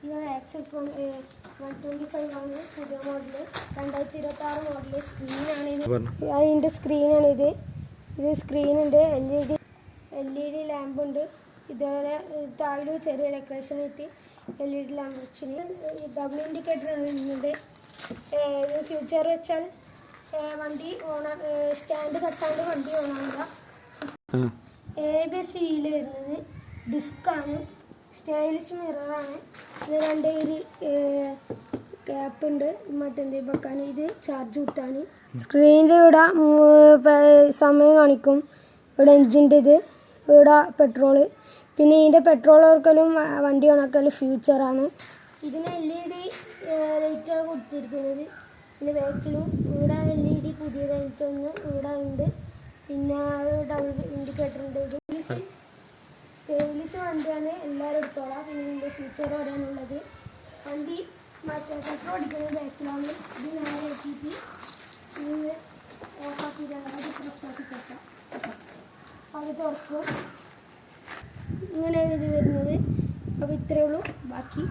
ഇത് ആക്സസ് 125 ആണ് പുതിയ മോഡൽ 2026 മോഡൽ സ്ക്രീനാണിത്. അതിൻ്റെ സ്ക്രീനാണിത്. ഇത് സ്ക്രീനുണ്ട്, LED ലാമ്പുണ്ട്. ഇതുപോലെ താഴെ ചെറിയ ഡെക്കറേഷൻ ഇട്ട് LED ലാമ്പ് വെച്ചിന്. ഡബിൾ ഇൻഡിക്കേറ്ററാണ് വരുന്നത്. ഫ്യൂച്ചർ വെച്ചാൽ വണ്ടി സ്റ്റാൻഡ് തട്ടാണ്ട് വണ്ടി ഓണാവുക. ABS വീല് വരുന്നത്, ഡിസ്ക്കാണ്, സ്റ്റൈലിഷ് മിററാണ്. ഇത് 2 ക്യാപ്പ് ഉണ്ട് മറ്റെന്ത് വെക്കാൻ. ഇത് ചാർജ് കിട്ടാണ്. സ്ക്രീനിൽ ഇവിടെ സമയം കാണിക്കും. ഇവിടെ എൻജിൻ്റെ ഇത്, ഇവിടെ പെട്രോള്, പിന്നെ ഇതിൻ്റെ പെട്രോൾ ഓർക്കലും വണ്ടി ഓണാക്കലും ഫ്യൂച്ചറാണ്. ഇതിന് LED ലൈറ്റാണ് കൊടുത്തിരിക്കുന്നത്. പിന്നെ ബാക്കിലും ഇവിടെ LED പുതിയതായിട്ടൊന്ന് ഇവിടെ ഉണ്ട്. പിന്നെ ഡബിൾ ഇൻഡിക്കേറ്റർ ഉണ്ട്. ഇത് സ്റ്റൈലിഷ് വണ്ടിയാണ്, എല്ലാവരും എടുത്തോളാം. പിന്നെ ഇതിൻ്റെ ഫ്യൂച്ചർ വരാനുള്ളത് വണ്ടി മറ്റേ പെട്രോൾ അടിക്കുന്നത് ബാക്കിലാണ്. ഇത് നേരെ എത്തിയിട്ട് ഇത് ഓഫാക്കിയിട്ട് അത് പ്രസ്സാക്കി വെക്കാം. അത് തുറക്കും. ഇങ്ങനെയാണ് ഇത് വരുന്നത്. അപ്പോൾ ഇത്രയേ ഉള്ളൂ. ബാക്കി